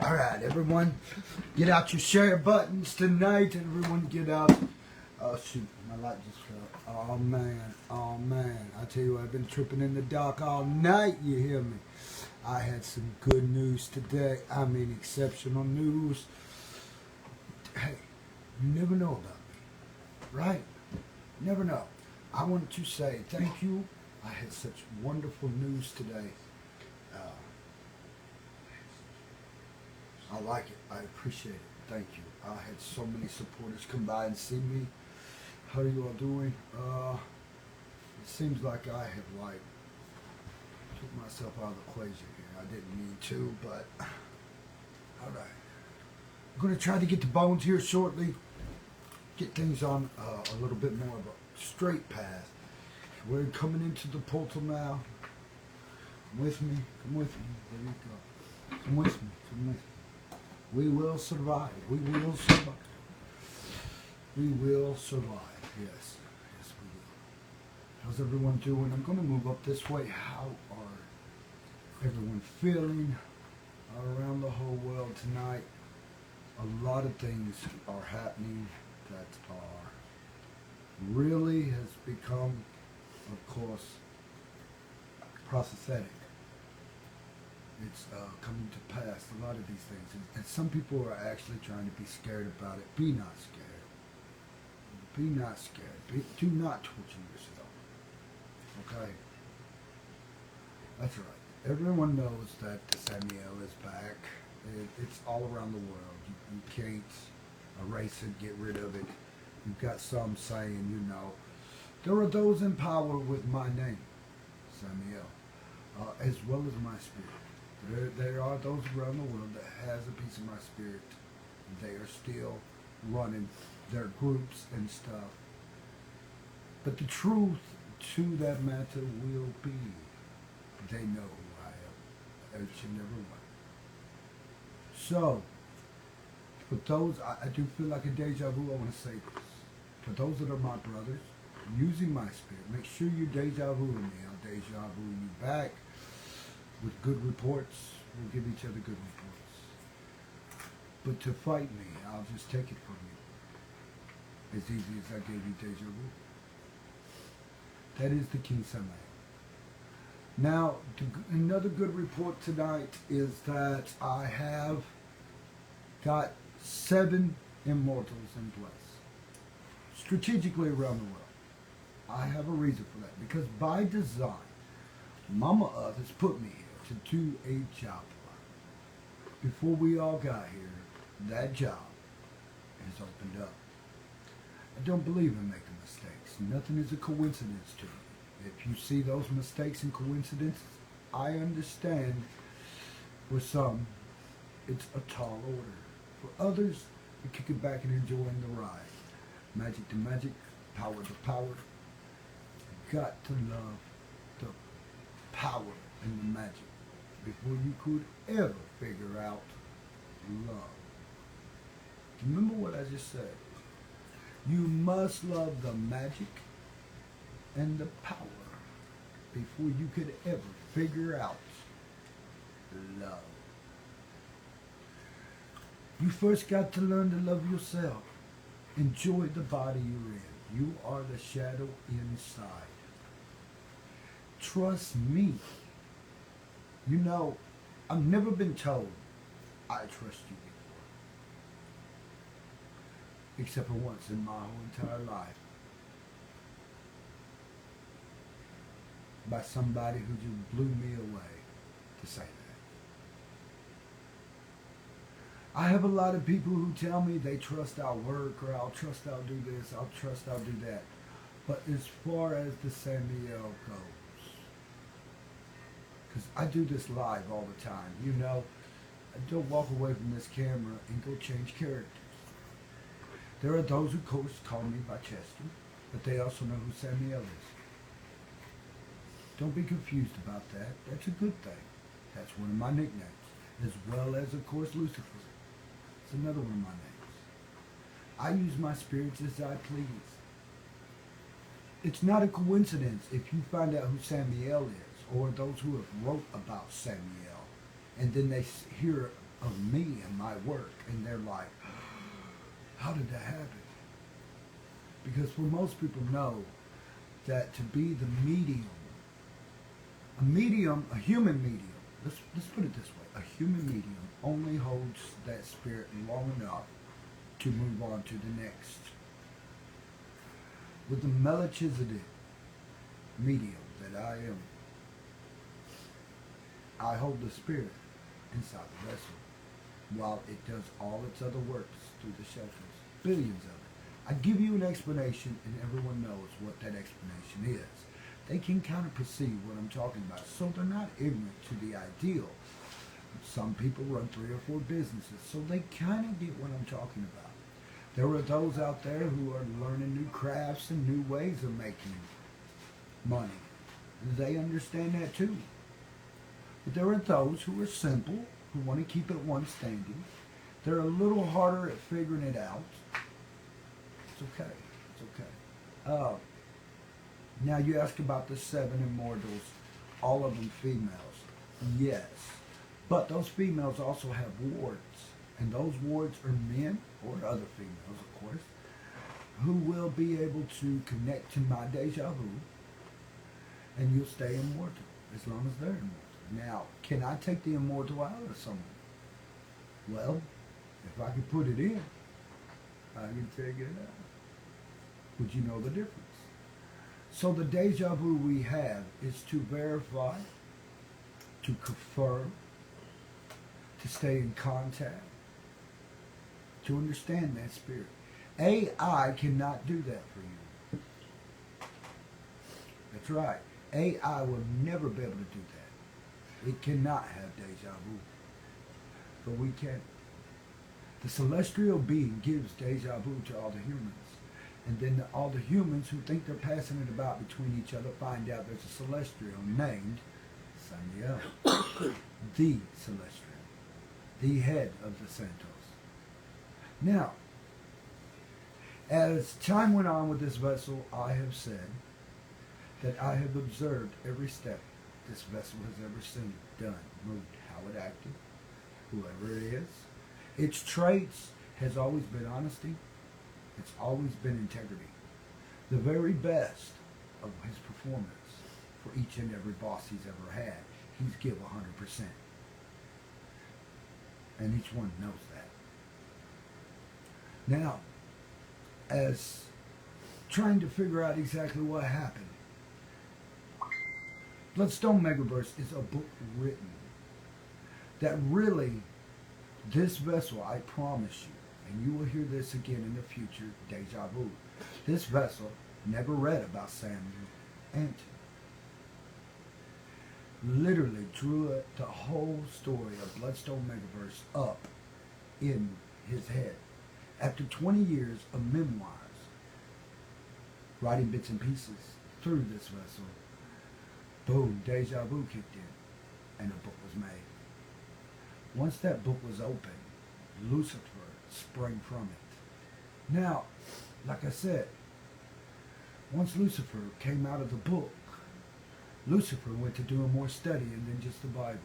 All right, everyone, get out your share buttons tonight. Everyone get out. Oh, shoot, my light just fell. Oh, man. Oh, man. I tell you what, I've been tripping in the dark all night, you hear me? I had some good news today. I mean, exceptional news. Hey, you never know about me, right? Never know. I wanted to say thank you. I had such wonderful news today. I like it. I appreciate it. Thank you. I had so many supporters come by and see me. How are you all doing? It seems like I have took myself out of the equation here. I didn't mean to, but all right. I'm going to try to get the bones here shortly. Get things on a little bit more of a straight path. We're coming into the portal now. Come with me. Come with me. There you go. Come with me. Come with me. We will survive. We will survive. We will survive. Yes. Yes, we will. How's everyone doing? I'm going to move up this way. How are everyone feeling around the whole world tonight? A lot of things are happening that are really has become, of course, prophetic. It's coming to pass, a lot of these things. And some people are actually trying to be scared about it. Be not scared. Be not scared. Do not torture yourself. Okay? That's right. Everyone knows that Samuel is back. It's all around the world. You can't erase it, get rid of it. You've got some saying, there are those in power with my name, Samuel, as well as my spirit. There are those around the world that has a piece of my spirit. They are still running their groups and stuff. But the truth to that matter will be, they know who I am, each and every one. So, for those, I do feel like a deja vu, I want to say this. For those that are my brothers, using my spirit, make sure you deja vu me. I'll deja vu you back. With good reports, we'll give each other good reports. But to fight me, I'll just take it from you. As easy as I gave you deja vu. That is the King Samuel. Now, another good report tonight is that I have got 7 immortals in place. Strategically around the world. I have a reason for that. Because by design, Mama Earth has put me here to do a job for her. Before we all got here, that job has opened up. I don't believe in making mistakes. Nothing is a coincidence to me. If you see those mistakes and coincidences, I understand for some, it's a tall order. For others, you're kicking back and enjoying the ride. Magic to magic, power to power. You got to love the power and the magic before you could ever figure out love. Remember what I just said. You must love the magic and the power before you could ever figure out love. You first got to learn to love yourself. Enjoy the body you're in. You are the shadow inside. Trust me. I've never been told I trust you before. Except for once in my whole entire life. By somebody who just blew me away to say that. I have a lot of people who tell me they trust our work, or I'll trust I'll do this, I'll trust I'll do that. But as far as the Samuel goes, because I do this live all the time, I don't walk away from this camera and go change characters. There are those who, of course, call me by Chester, but they also know who Samuel is. Don't be confused about that. That's a good thing. That's one of my nicknames, as well as, of course, Lucifer. It's another one of my names. I use my spirits as I please. It's not a coincidence if you find out who Samuel is, or those who have wrote about Samuel, and then they hear of me and my work. And they're like, how did that happen? Because for most people know that to be the medium, a human medium, let's put it this way, a human medium only holds that spirit long enough to move on to the next. With the Melchizedek medium that I am, I hold the spirit inside the vessel while it does all its other works through the shelters, billions of it. I give you an explanation and everyone knows what that explanation is. They can kind of perceive what I'm talking about, so they're not ignorant to the ideal. Some people run 3 or 4 businesses, so they kind of get what I'm talking about. There are those out there who are learning new crafts and new ways of making money. They understand that too. But there are those who are simple, who want to keep it one standing. They're a little harder at figuring it out. It's okay. It's okay. Now you ask about the 7 immortals, all of them females. Yes. But those females also have wards. And those wards are men, or other females, of course, who will be able to connect to my Dajavu, and you'll stay immortal, as long as they're immortal. Now, can I take the immortal out of someone? Well, if I could put it in, I can take it out. Would you know the difference? So the Dajavu we have is to verify, to confirm, to stay in contact, to understand that spirit. AI cannot do that for you. That's right. AI will never be able to do that. It cannot have deja vu. But we can. The celestial being gives deja vu to all the humans. And then all the humans who think they're passing it about between each other find out there's a celestial named Samuel. The celestial. The head of the Santos. Now, as time went on with this vessel, I have said that I have observed every step this vessel has ever seen, done, moved, how it acted, whoever it is. Its traits has always been honesty. It's always been integrity. The very best of his performance for each and every boss he's ever had, he's give 100%. And each one knows that. Now, as trying to figure out exactly what happened, Bloodstone Megaverse is a book written that really, this vessel, I promise you, and you will hear this again in the future, deja vu, this vessel never read about Samuel Anton. Literally drew the whole story of Bloodstone Megaverse up in his head. After 20 years of memoirs, writing bits and pieces through this vessel, boom, deja vu kicked in, and a book was made. Once that book was opened, Lucifer sprang from it. Now, like I said, once Lucifer came out of the book, Lucifer went to doing more studying than just the Bible.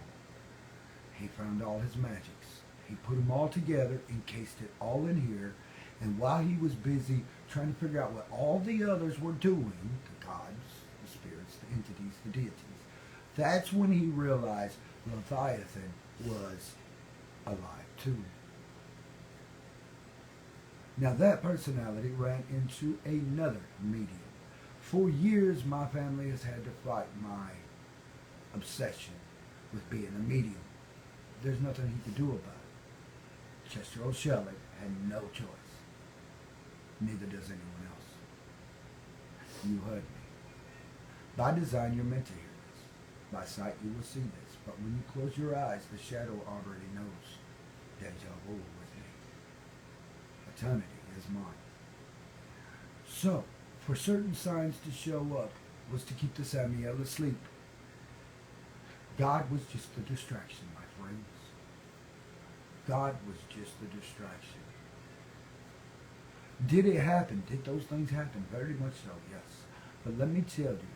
He found all his magics. He put them all together, encased it all in here, and while he was busy trying to figure out what all the others were doing, the gods, the spirits, the entities, the deities, that's when he realized Leviathan was alive too. Now that personality ran into another medium. For years, my family has had to fight my obsession with being a medium. There's nothing he could do about it. Chester O'Shelley had no choice. Neither does anyone else. You heard me. By design, you're meant to hear this. By sight, you will see this. But when you close your eyes, the shadow already knows. Dajavu with me. Eternity is mine. So, for certain signs to show up was to keep the Samuel asleep. God was just a distraction, my friends. God was just a distraction. Did it happen? Did those things happen? Very much so, yes. But let me tell you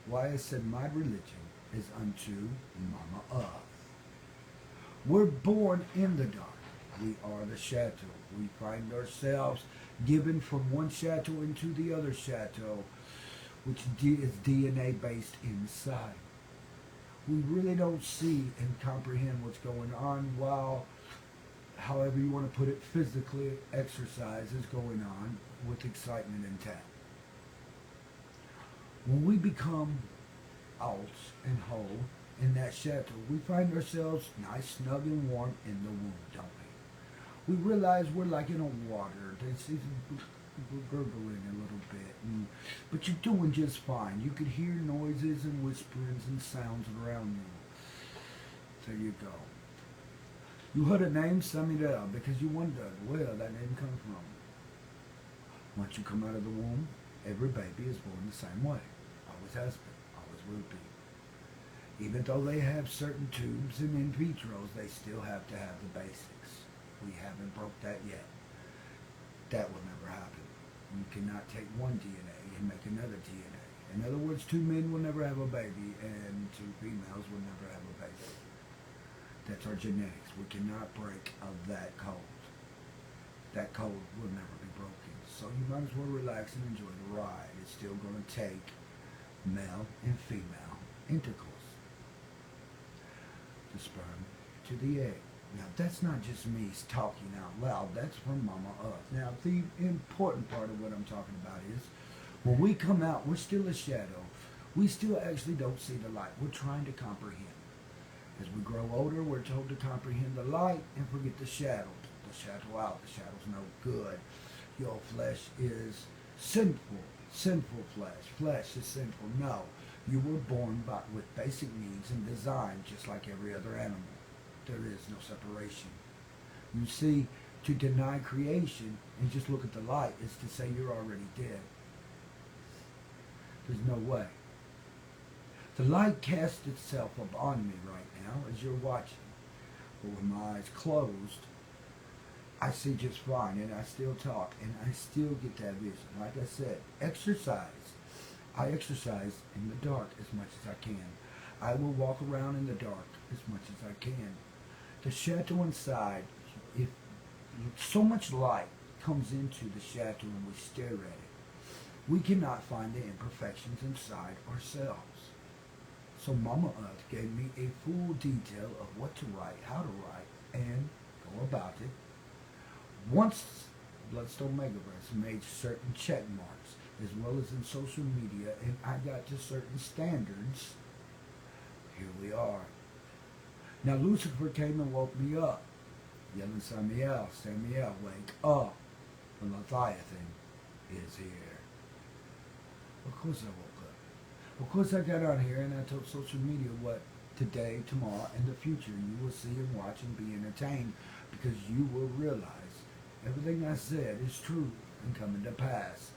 why I said my religion is unto Mama Earth. We're born in the dark. We are the chateau. We find ourselves given from one chateau into the other chateau, which is DNA based inside. We really don't see and comprehend what's going on while, however you want to put it, physically exercise is going on with excitement intact. When we become alts and whole in that chateau, we find ourselves nice, snug, and warm in the womb, don't we? We realize we're like in a water. It's gurgling a little bit, but you're doing just fine. You could hear noises and whisperings and sounds around you. There you go. You heard a name, Samuel, because you wondered where that name come from. Once you come out of the womb, every baby is born the same way. Always has been, always will be. Even though they have certain tubes and in vitros, they still have to have the basics. We haven't broke that yet. That will never happen. You cannot take one DNA and make another DNA. In other words, two men will never have a baby and two females will never have a baby. That's our genetics. We cannot break of that code. That code will never be broken. So you might as well relax and enjoy the ride. It's still going to take male and female intercourse. The sperm to the egg. Now that's not just me talking out loud. That's from Mama Earth. Now the important part of what I'm talking about is when we come out, we're still a shadow. We still actually don't see the light. We're trying to comprehend. As we grow older, we're told to comprehend the light and forget the shadow. The shadow out. The shadow's no good. Your flesh is sinful. Sinful flesh. Flesh is sinful. No. You were born with basic needs and design just like every other animal. There is no separation. You see, to deny creation and just look at the light is to say you're already dead. There's no way. The light casts itself upon me right now as you're watching. But with my eyes closed, I see just fine and I still talk and I still get that vision. Like I said, exercise. I exercise in the dark as much as I can. I will walk around in the dark as much as I can. The chateau inside, if so much light comes into the chateau and we stare at it, we cannot find the imperfections inside ourselves. So Mama Earth gave me a full detail of what to write, how to write, and go about it. Once Bloodstone Megaverse made certain check marks, as well as in social media, and I got to certain standards, here we are. Now Lucifer came and woke me up, yelling, Samuel, Samuel, wake up. The Leviathan is here. Of course I woke up. Of course I got on here and I told social media what today, tomorrow, and the future you will see and watch and be entertained, because you will realize everything I said is true and coming to pass.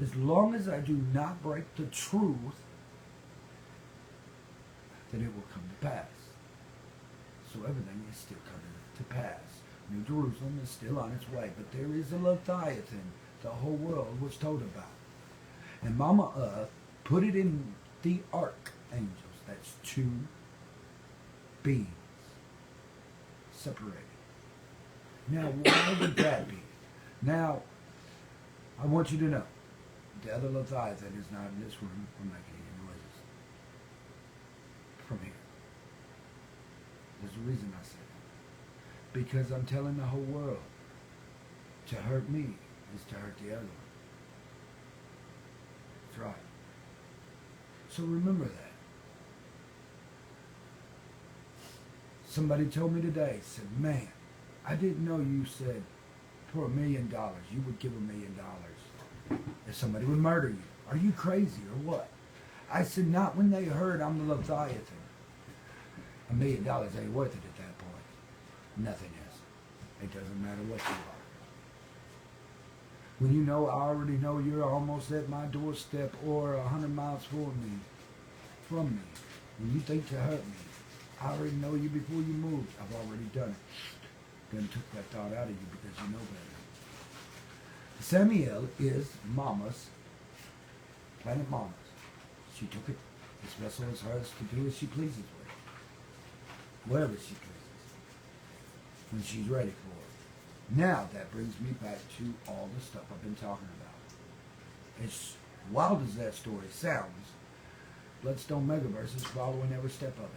As long as I do not break the truth, then it will come to pass. So everything is still coming to pass. New Jerusalem is still on its way, but there is a Leviathan the whole world was told about. And Mama Earth put it in the archangels. That's two beings separated. Now, why would that be? Now, I want you to know, the other Leviathan is not in this room or making any noises. From here. There's a reason I say that. Because I'm telling the whole world, to hurt me is to hurt the other one. That's right. So remember that. Somebody told me today, said, man, I didn't know you said for $1 million, you would give $1 million if somebody would murder you. Are you crazy or what? I said, not when they heard I'm the Leviathan. $1 million ain't worth it at that point. Nothing is. It doesn't matter what you are. When you know, I already know you're almost at my doorstep or 100 miles from me, and you think to hurt me, I already know you before you moved. I've already done it. Then took that thought out of you because you know better. Samuel is Mama's, Planet Mama's. She took it. This vessel is hers to do as she pleases with. Whatever she pleases. when she's ready for it. Now that brings me back to all the stuff I've been talking about. As wild as that story sounds, Bloodstone Megaverse is following every step of it.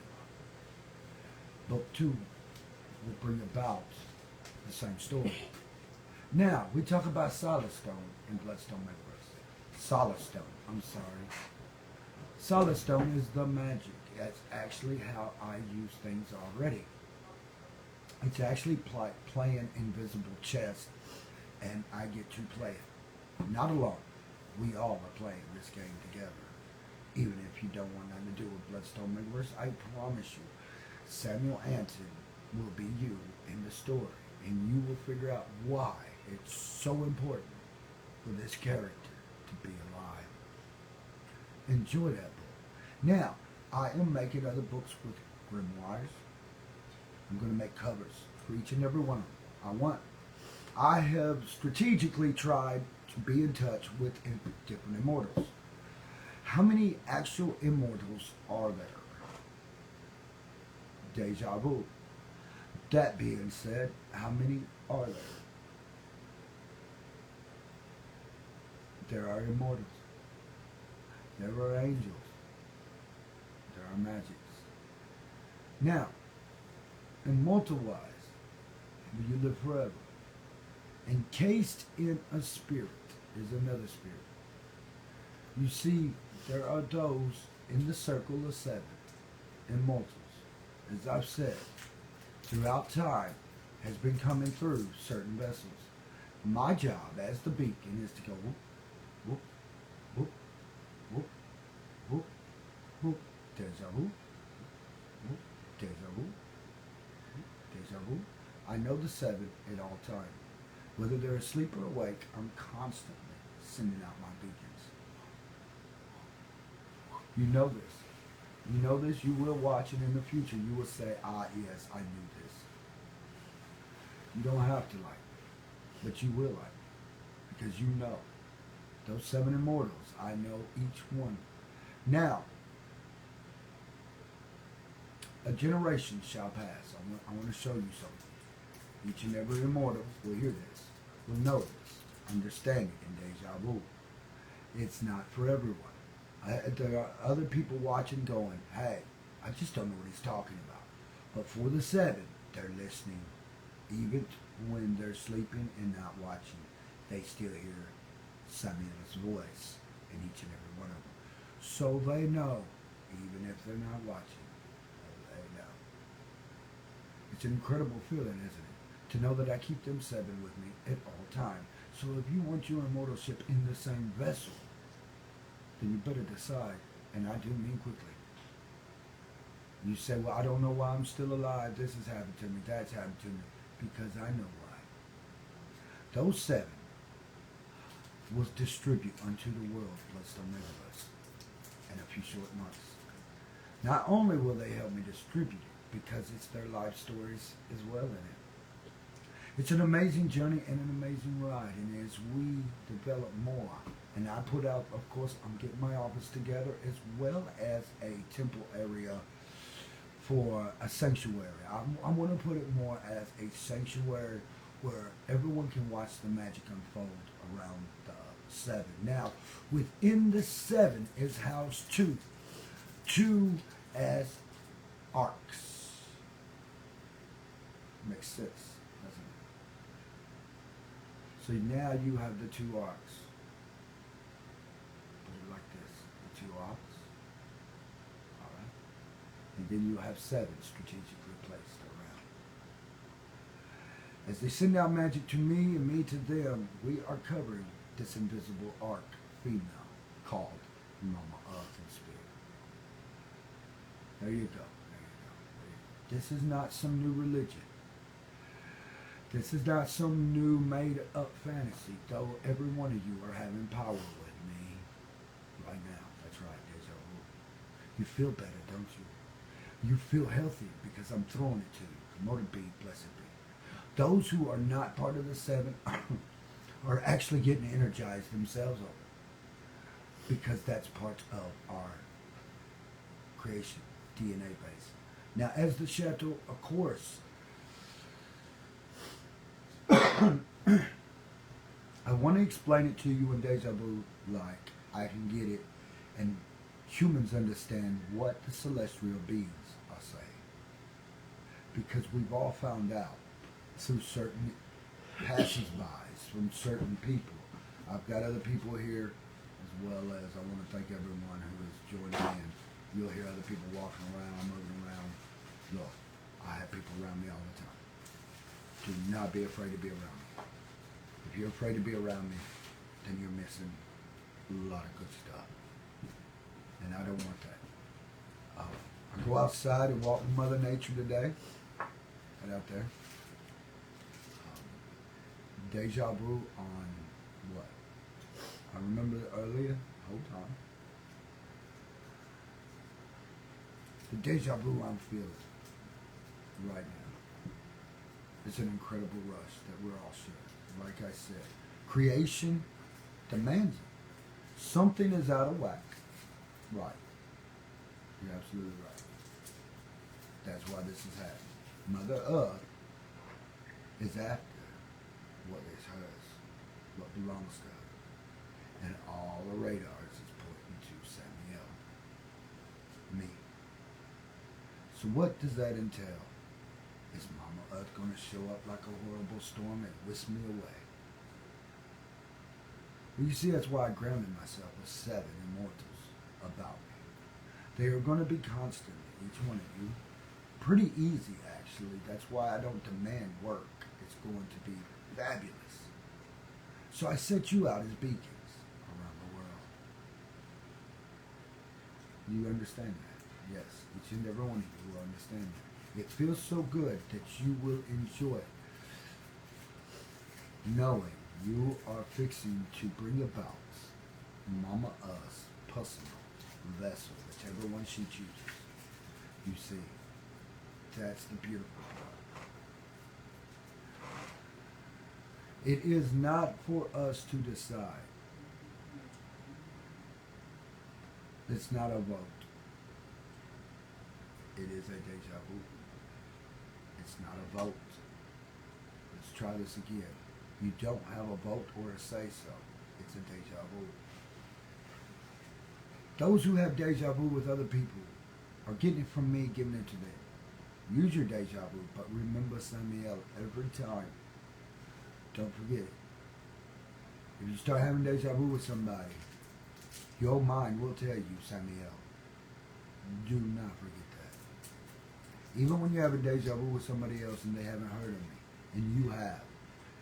Book 2 will bring about the same story. Now, we talk about Solid Stone in Bloodstone Megaverse. Solid Stone, I'm sorry. Solid Stone is the magic. That's actually how I use things already. It's actually playing invisible chess, and I get to play it. Not alone. We all are playing this game together. Even if you don't want nothing to do with Bloodstone Megaverse, I promise you, Samuel Anton will be you in the story, and you will figure out why it's so important for this character to be alive. Enjoy that book. Now, I am making other books with grimoires. I'm going to make covers for each and every one of them. I have strategically tried to be in touch with different immortals. How many actual immortals are there? Dajavu. That being said, how many are there? There are immortals. There are angels. There are magics. Now, immortal-wise, will you live forever? Encased in a spirit is another spirit. You see, there are those in the circle of 7, immortals. As I've said, throughout time has been coming through certain vessels. My job as the beacon is to go whoop, whoop, whoop, whoop, whoop, whoop, Dajavu, whoop, Dajavu, whoop, Dajavu. I know the 7 at all times. Whether they're asleep or awake, I'm constantly sending out my beacons. You know this. You know this, you will watch, and in the future you will say, ah, yes, I knew this. You don't have to like it, but you will like it, because you know. Those 7 immortals, I know each one. Now, a generation shall pass. I want to show you something. Each and every immortal will hear this, will know this, understand it in Dajavu. It's not for everyone. There are other people watching going, hey, I just don't know what he's talking about. But for the 7, they're listening. Even when they're sleeping and not watching, they still hear Samuel's voice in each and every one of them. So they know, even if they're not watching, they know. It's an incredible feeling, isn't it? To know that I keep them 7 with me at all times. So if you want your immortalship in the same vessel, then you better decide, and I do mean quickly. You say, well, I don't know why I'm still alive. This has happened to me. That's happened to me. Because I know why. Those 7 will distribute unto the world Bloodstone Megaverse in a few short months. Not only will they help me distribute it, because it's their life stories as well in it. It's an amazing journey and an amazing ride, and as we develop more, and I put out, of course, I'm getting my office together, as well as a temple area for a sanctuary. I want to put it more as a sanctuary where everyone can watch the magic unfold around the 7. Now, within the 7 is housed 2. 2 as arcs. Makes sense, doesn't it? So now you have the 2 arcs. Put it like this. The 2 arcs. Alright. And then you have 7 strategically placed around. As they send out magic to me and me to them, we are covering this invisible arc female called Mama Earth and Spirit. There you go. There you go. This is not some new religion. This is not some new made-up fantasy, though every one of you are having power with me right now. That's right, Dajavu. You feel better, don't you? You feel healthy because I'm throwing it to you. Promoted be, blessed be. Those who are not part of the 7 are actually getting energized themselves over it, because that's part of our creation, DNA base. Now, as the Chateau, of course, I want to explain it to you in deja vu like I can get it and humans understand what the celestial beings are saying. Because we've all found out through certain passers-bys from certain people. I've got other people here as well as I want to thank everyone who has joined in. You'll hear other people walking around, moving around. Look, I have people around me all the time. Do not be afraid to be around me. If you're afraid to be around me, then you're missing a lot of good stuff. And I don't want that. I go outside and walk with Mother Nature today. Right out there. Deja vu on what? I remember earlier. Hold on. The deja vu I'm feeling right now. It's an incredible rush that we're all sharing. Like I said, creation demands it. Something is out of whack. Right. You're absolutely right. That's why this is happening. Mother Earth is after what is hers, what belongs to her. And all the radars is pointing to Samuel. Me. So what does that entail? Is Mama Earth going to show up like a horrible storm and whisk me away? Well, you see, that's why I grounded myself with 7 immortals about me. They are going to be constantly, each one of you. Pretty easy, actually. That's why I don't demand work. It's going to be fabulous. So I set you out as beacons around the world. You understand that? Yes, each and every one of you will understand that. It feels so good that you will enjoy it, knowing you are fixing to bring about Mama Us personal vessel, whichever one she chooses. You see, that's the beautiful part. It is not for us to decide. It's not a vote. It is a deja vu. It's not a vote. Let's try this again. You don't have a vote or a say-so. It's a deja vu. Those who have deja vu with other people are getting it from me, giving it to them. Use your deja vu, but remember Samuel every time. Don't forget it. If you start having deja vu with somebody, your mind will tell you, Samuel, do not forget that. Even when you have a deja vu with somebody else and they haven't heard of me, and you have,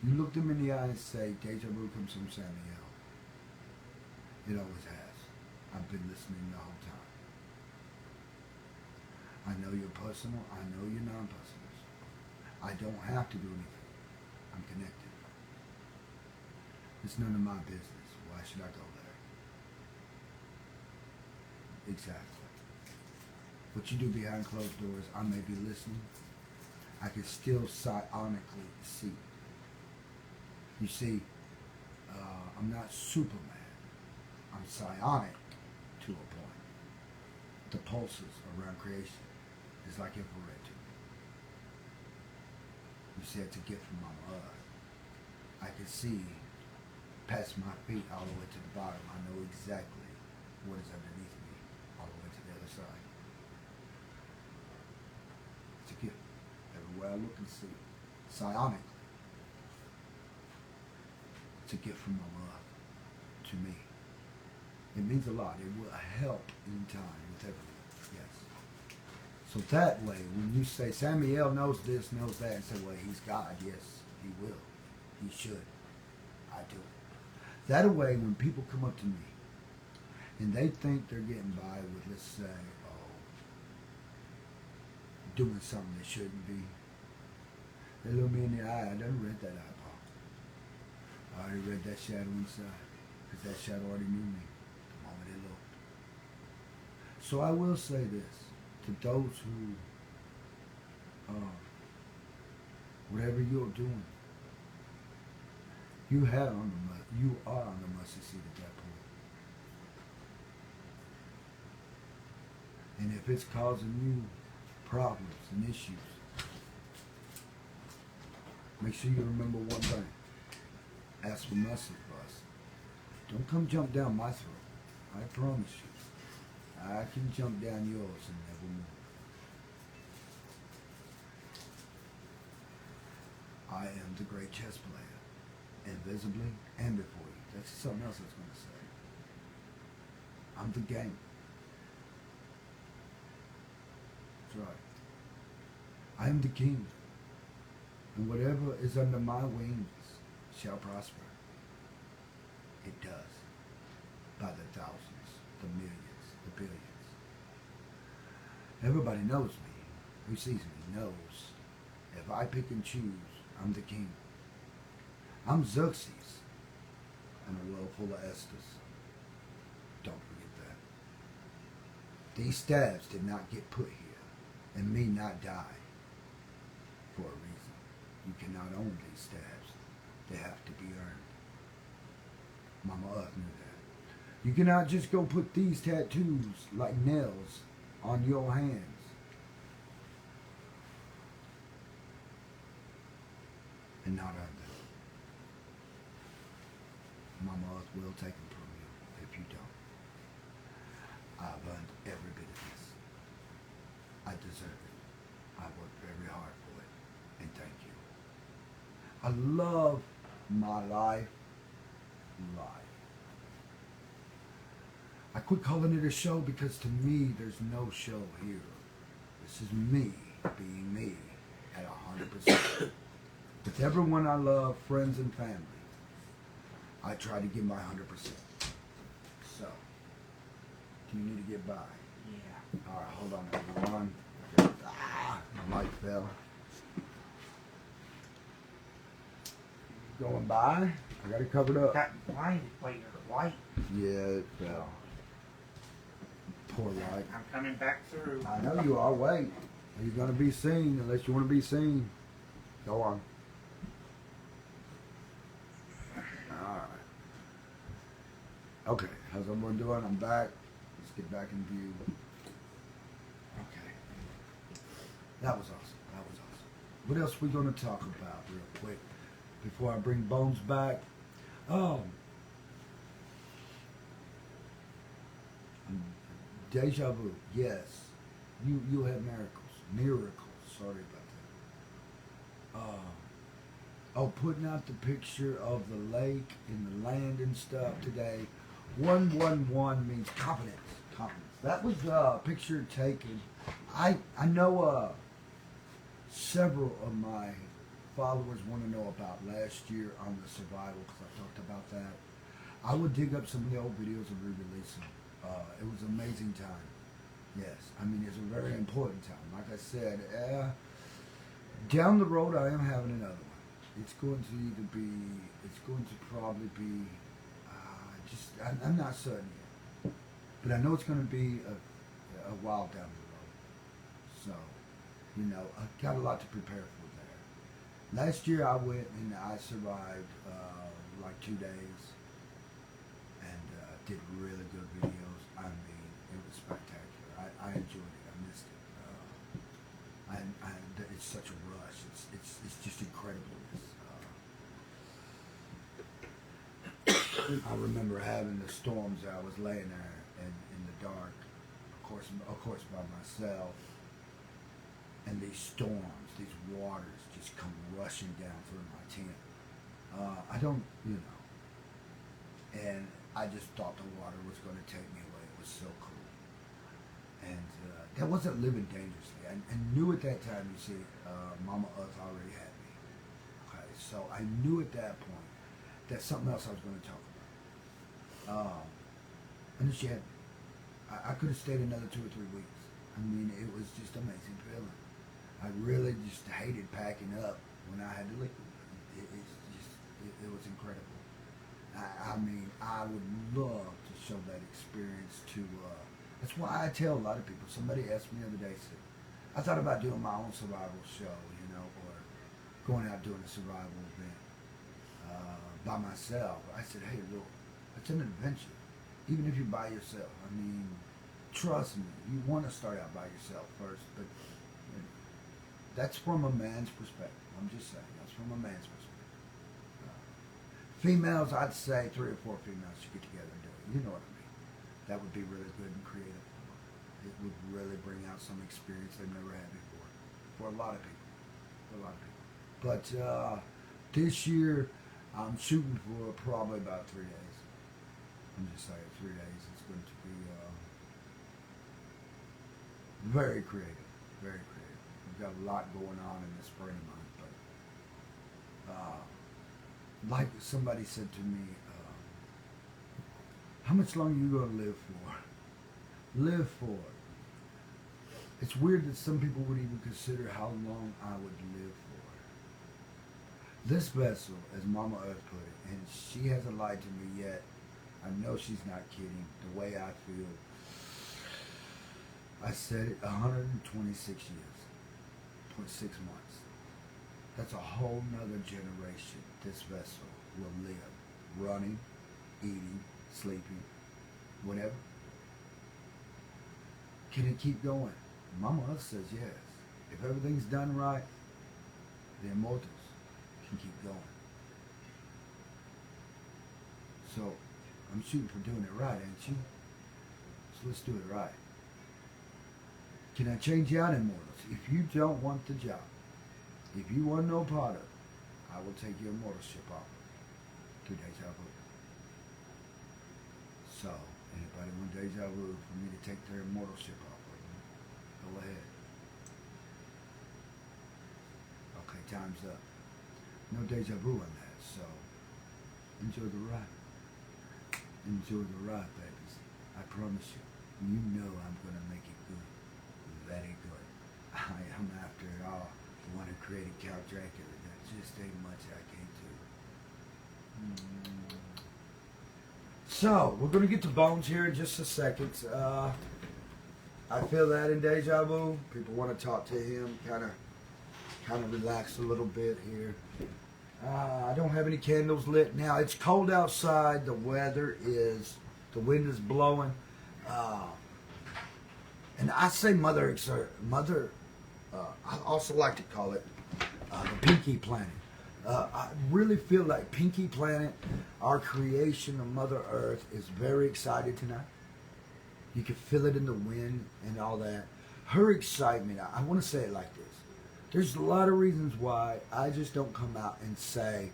you look them in the eye and say, deja vu comes from Samuel. It always has. I've been listening the whole time. I know you're personal. I know you're non-personal. I don't have to do anything. I'm connected. It's none of my business. Why should I go there? Exactly. What you do behind closed doors, I may be listening. I can still psionically see. You see, I'm not Superman. I'm psionic to a point. The pulses around creation is like infrared to me. You see, it's a gift from Mama Earth. I can see past my feet all the way to the bottom. I know exactly what is underneath me all the way to the other side. It's a gift. Everywhere I look and see, psionically, it's a gift from Mama Earth to me. It means a lot. It will help in time with everyone. Yes. So that way, when you say Samuel knows this, knows that, and say, well, he's God. Yes, he will. He should. I do. That way, when people come up to me and they think they're getting by with, let's say, doing something they shouldn't be, they look me in the eye. I done read that eyeball. I already read that shadow inside, because that shadow already knew me the moment it looked. So I will say this to those who, whatever you're doing, you are on the mercy seat at that point. And if it's causing you problems and issues, make sure you remember one thing. Ask for mercy, boss. Don't come jump down my throat. I promise you. I can jump down yours and never move. I am the great chess player, invisibly and before you. That's something else I was going to say. I'm the game. That's right. I am the king, and whatever is under my wings shall prosper. It does. By the thousands, the millions, the billions. Everybody knows me. Who sees me knows. If I pick and choose, I'm the king. I'm Xerxes in a world full of Esthers. Don't forget that. These stabs did not get put here, and me not die for a reason. You cannot own these stabs. They have to be earned. Mama Earth knew that. You cannot just go put these tattoos like nails on your hands. And not earn them. Mama Earth will take them from you if you don't. I've earned every bit of this. I deserve it. I worked very hard for it. And thank you. I love my life. I quit calling it a show because to me there's no show here. This is me being me at 100%. With everyone I love, friends and family, I try to give my 100%. So, do you need to get by? Yeah. Alright, hold on everyone. My mic fell. Going by? I got it covered up. That light, wait, light. Yeah, it fell. Poor light. I'm coming back through. I know you are. Wait. Are you going to be seen unless you want to be seen? Go on. Alright. Okay. How's everyone doing? I'm back. Let's get back in view. Okay. That was awesome. That was awesome. What else are we going to talk about real quick before I bring Bones back? Dajavu, yes. You have miracles. Sorry about that. Putting out the picture of the lake and the land and stuff today. 111 means confidence. That was a picture taken. I know several of my followers want to know about last year on the survival because I talked about that. I would dig up some of the old videos and re-release them. It was an amazing time. Yes, I mean it's a very important time. Like I said, down the road I am having another one. It's going to probably be, I'm not certain yet. But I know it's going to be a while down the road. So, I've got a lot to prepare for there. Last year I went and I survived like 2 days and did really good videos. I mean, it was spectacular. I enjoyed it. I missed it. It's such a rush. It's just incredible. I remember having the storms. I was laying there in the dark, of course by myself, and these storms, these waters just come rushing down through my tent. I don't, and I just thought the water was going to take me away. It was so cool. And that wasn't living dangerously. I knew at that time, you see, Mama Earth already had me. Okay, so I knew at that point that something else I was going to talk about. And she had me. I could have stayed another 2 or 3 weeks. I mean, it was just an amazing feeling. I really just hated packing up when I had to leave. It was incredible. I mean, I would love to show that experience to, that's why I tell a lot of people. Somebody asked me the other day, said, I thought about doing my own survival show, or going out doing a survival event by myself. I said, hey, look, it's an adventure, even if you're by yourself. I mean, trust me, you want to start out by yourself first, but That's from a man's perspective. I'm just saying. That's from a man's perspective. Females, I'd say 3 or 4 females should get together and do it. You know what I mean? That would be really good and creative. It would really bring out some experience they've never had before. For a lot of people. For a lot of people. But this year, I'm shooting for probably about 3 days. I'm just saying 3 days. It's going to be very creative. Very creative. We've got a lot going on in the spring month. But like somebody said to me, how much longer are you going to live for? Live for. It's weird that some people would even consider how long I would live for. This vessel, as Mama Earth put it, and she hasn't lied to me yet. I know she's not kidding. The way I feel. I said it 126 years. 26 months. That's a whole nother generation this vessel will live. Running, eating, sleeping, whatever. Can it keep going? Mama Earth says yes. If everything's done right, the immortals can keep going. So, I'm shooting for doing it right, ain't you? So let's do it right. Can I change you out, immortals? If you don't want the job, if you want no part of it, I will take your immortalship off to Dajavu. So, anybody want Dajavu for me to take their immortalship off of them? Go ahead. Okay, time's up. No Dajavu on that, so enjoy the ride. Enjoy the ride, babies. I promise you. You know I'm going to make it good. Very good. I am, after all, the one who created Count Dracula. There just ain't much I can't do. So, we're going to get to Bones here in just a second. I feel that in Dajavu. People want to talk to him, kind of relax a little bit here. I don't have any candles lit now. It's cold outside. The wind is blowing. And I say mother, I also like to call it the Pinky Planet. I really feel like Pinky Planet, our creation of Mother Earth, is very excited tonight. You can feel it in the wind and all that. Her excitement, I want to say it like this. There's a lot of reasons why I just don't come out and say,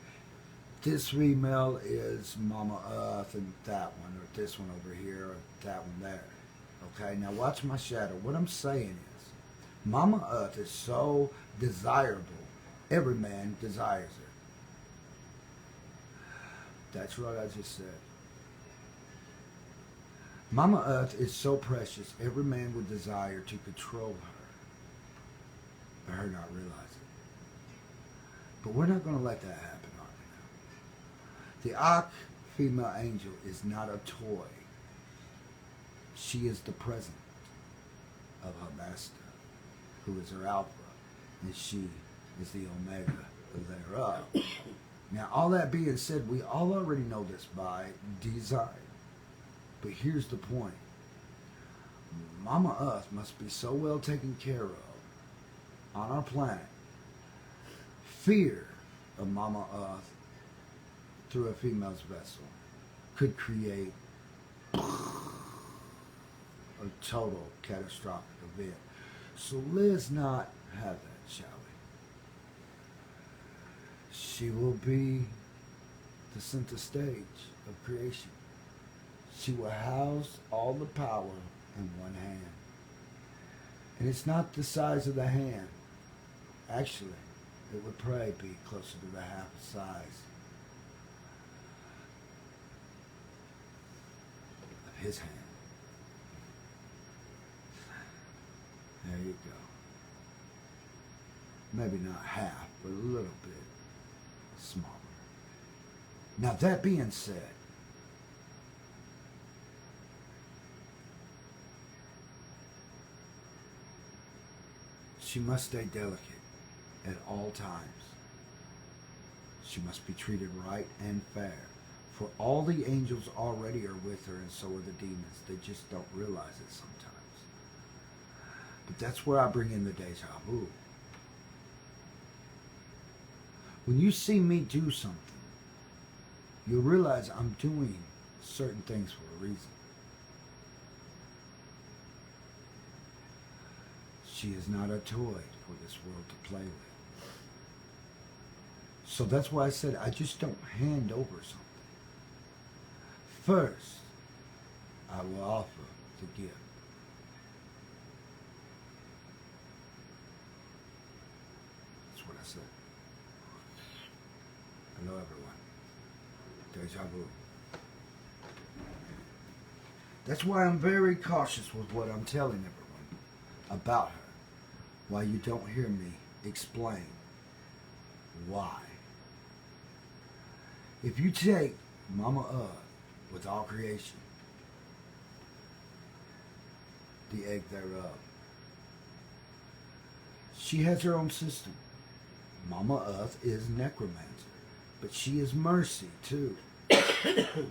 this female is Mama Earth and that one, or this one over here, or that one there. Okay, now watch my shadow. What I'm saying is, Mama Earth is so desirable. Every man desires her. That's what I just said. Mama Earth is so precious, every man would desire to control her. But her not realize it. But we're not going to let that happen, are we now? The Akh female angel is not a toy. She is the present of her master, who is her alpha, and she is the omega thereof. Now, all that being said, we all already know this by design. But here's the point. Mama Earth must be so well taken care of on our planet. Fear of Mama Earth through a female's vessel could create a total catastrophic event. So let's not have that, shall we? She will be the center stage of creation. She will house all the power in one hand. And it's not the size of the hand. Actually, it would probably be closer to the half size of his hand. There you go. Maybe not half, but a little bit smaller. Now, that being said, she must stay delicate at all times. She must be treated right and fair. For all the angels already are with her, and so are the demons. They just don't realize it sometimes. But that's where I bring in the Dajavu. When you see me do something, you'll realize I'm doing certain things for a reason. She is not a toy for this world to play with. So that's why I said I just don't hand over something. First, I will offer the gift. That's what I said. Hello, everyone. Dajavu. That's why I'm very cautious with what I'm telling everyone about her. Why you don't hear me explain why. If you take Mama with all creation, the egg thereof, she has her own system. Mama Earth is necromancer, but she is mercy too. The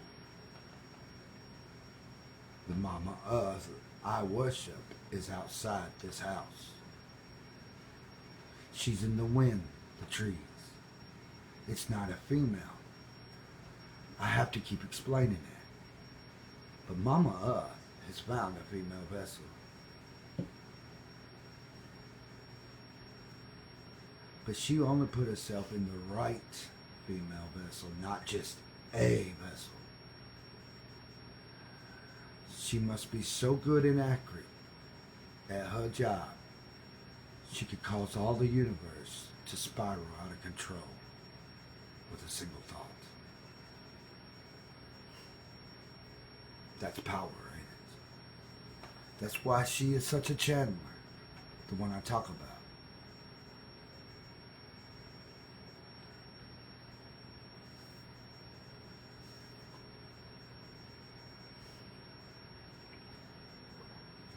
Mama Earth I worship is outside this house. She's in the wind, the trees. It's not a female. I have to keep explaining that. But Mama Earth has found a female vessel. But she only put herself in the right female vessel, not just a vessel. She must be so good and accurate at her job, she could cause all the universe to spiral out of control with a single thought. That's power, ain't it? That's why she is such a channeler, the one I talk about.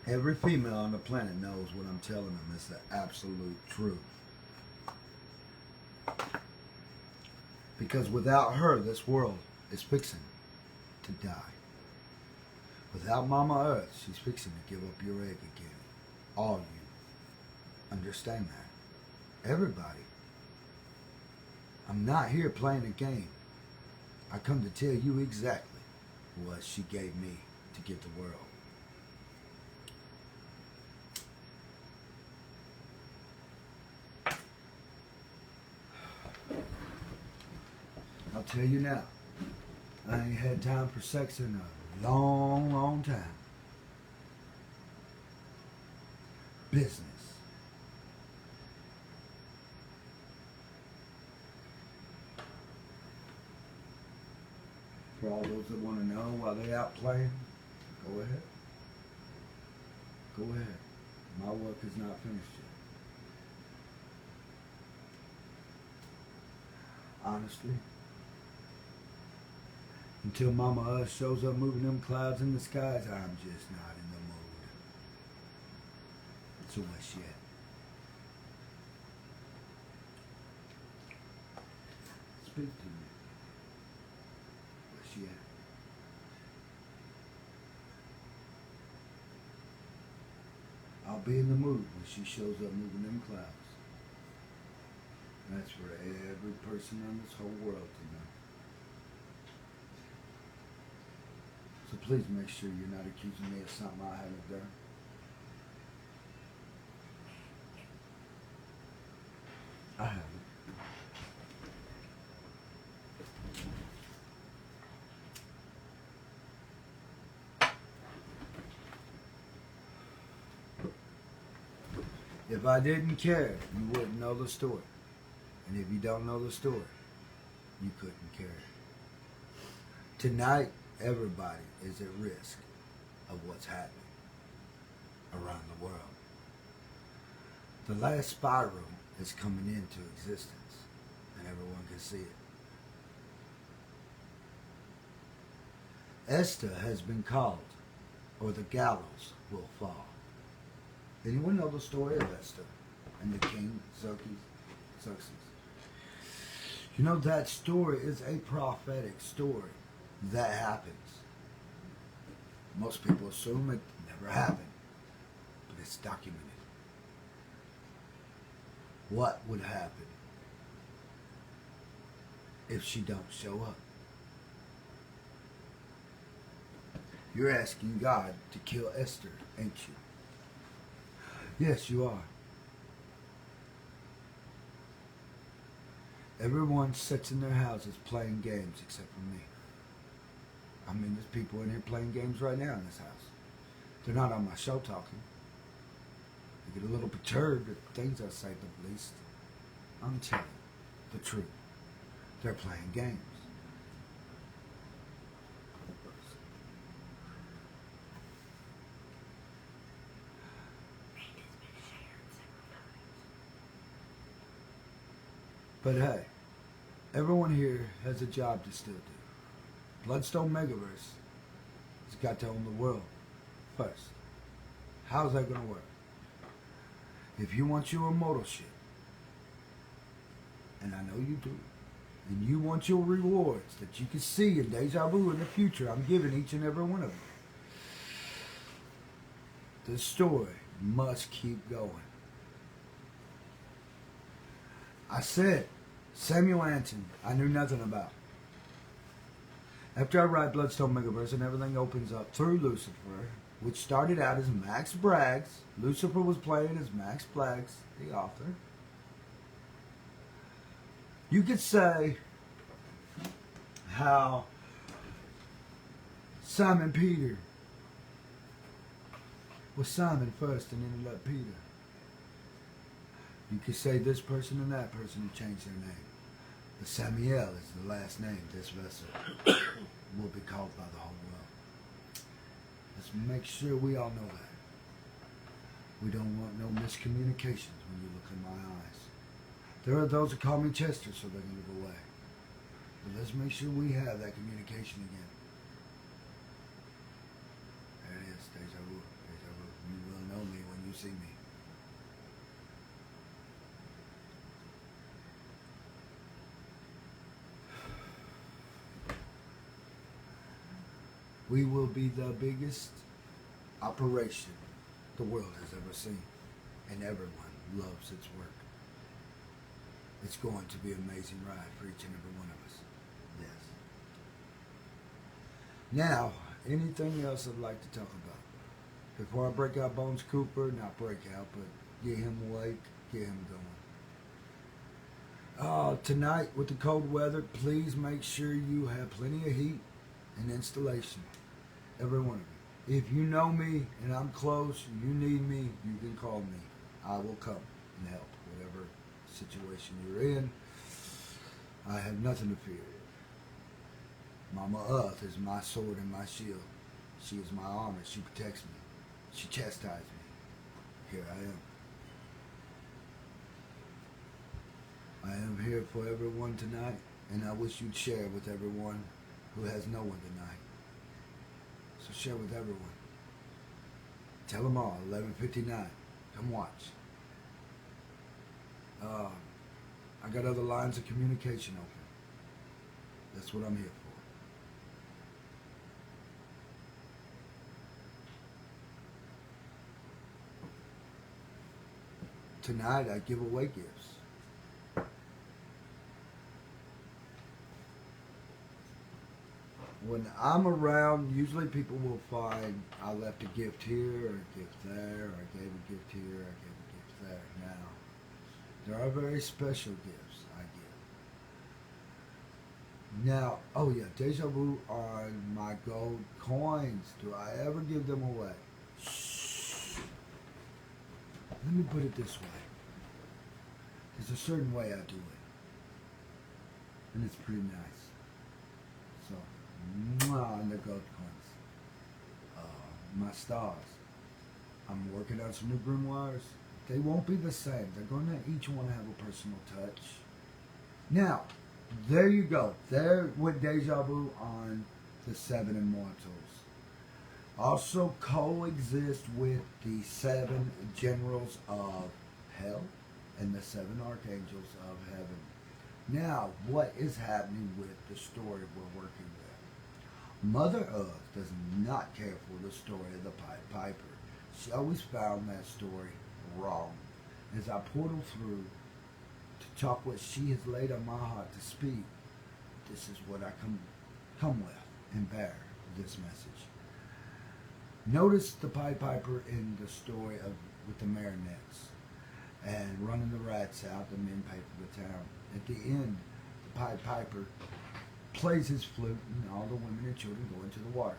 Every female on the planet knows what I'm telling them is the absolute truth. Because without her, this world is fixing to die. Without Mama Earth, she's fixing to give up your egg again. All you. Understand that. Everybody. I'm not here playing a game. I come to tell you exactly what she gave me to give the world. I'll tell you now, I ain't had time for sex in a long, long time. Business. For all those that want to know while they out playing, go ahead. Go ahead. My work is not finished yet. Honestly, until Mama Earth shows up moving them clouds in the skies, I'm just not in the mood. So where's she at? Speak to me. Where's she at? I'll be in the mood when she shows up moving them clouds. That's for every person on this whole world to know. So please make sure you're not accusing me of something I haven't done. I haven't. If I didn't care, you wouldn't know the story. And if you don't know the story, you couldn't care. Tonight, everybody is at risk of what's happening around the world. The last spiral is coming into existence, and everyone can see it. Esther has been called, or the gallows will fall. Anyone know the story of Esther and the king Xerxes? You know, that story is a prophetic story that happens. Most people assume it never happened, but it's documented. What would happen if she don't show up. You're asking God to kill Esther, ain't you? Yes, you are. Everyone sits in their houses playing games except for me. I mean, there's people in here playing games right now in this house. They're not on my show talking. They get a little perturbed at things I say, but at least I'm telling the truth. They're playing games. But hey, everyone here has a job to still do. Bloodstone Megaverse has got to own the world first. How's that going to work? If you want your immortal shit, and I know you do, and you want your rewards that you can see in Dajavu in the future, I'm giving each and every one of you. The story must keep going. I said, Samuel Anson, I knew nothing about. After I write Bloodstone Megaverse and everything opens up through Lucifer, which started out as Max Braggs. Lucifer was playing as Max Braggs, the author. You could say how Simon Peter was Simon first and ended up Peter. You could say this person and that person have changed their name. But Samuel is the last name this vessel will be called by the whole world. Let's make sure we all know that. We don't want no miscommunications when you look in my eyes. There are those that call me Chester so they can live away. But let's make sure we have that communication again. There it is, Dajavu, Dajavu. You will know me when you see me. We will be the biggest operation the world has ever seen. And everyone loves its work. It's going to be an amazing ride for each and every one of us. Yes. Now, anything else I'd like to talk about? Before I break out Bones Cooper, not break out, but get him awake, get him going. Tonight, with the cold weather, please make sure you have plenty of heat and installation. Every one of you. If you know me and I'm close and you need me, you can call me. I will come and help. Whatever situation you're in, I have nothing to fear. Mama Earth is my sword and my shield. She is my armor. She protects me. She chastises me. Here I am. I am here for everyone tonight, and I wish you'd share with everyone who has no one tonight. So share with everyone. Tell them all, 11:59. Come watch. I got other lines of communication open. That's what I'm here for. Tonight I give away gifts. When I'm around, usually people will find I left a gift here or a gift there, or I gave a gift here, or I gave a gift there. Now, there are very special gifts I give. Now, oh yeah, Dajavu on my gold coins. Do I ever give them away? Shh. Let me put it this way. There's a certain way I do it. And it's pretty nice. So, mwah, on the gold coins. My stars. I'm working on some new grimoires. They won't be the same. They're going to each one have a personal touch. Now, there you go. There with Dajavu on the 7 immortals. Also coexist with the 7 generals of hell and the 7 archangels of heaven. Now, what is happening with the story we're working with? Mother Earth does not care for the story of the Pied Piper. She always found that story wrong. As I portal through to talk what she has laid on my heart to speak, this is what I come with and bear this message. Notice the Pied Piper in the story of with the marionettes and running the rats out, the men pay for the town. At the end, the Pied Piper plays his flute and all the women and children go into the water.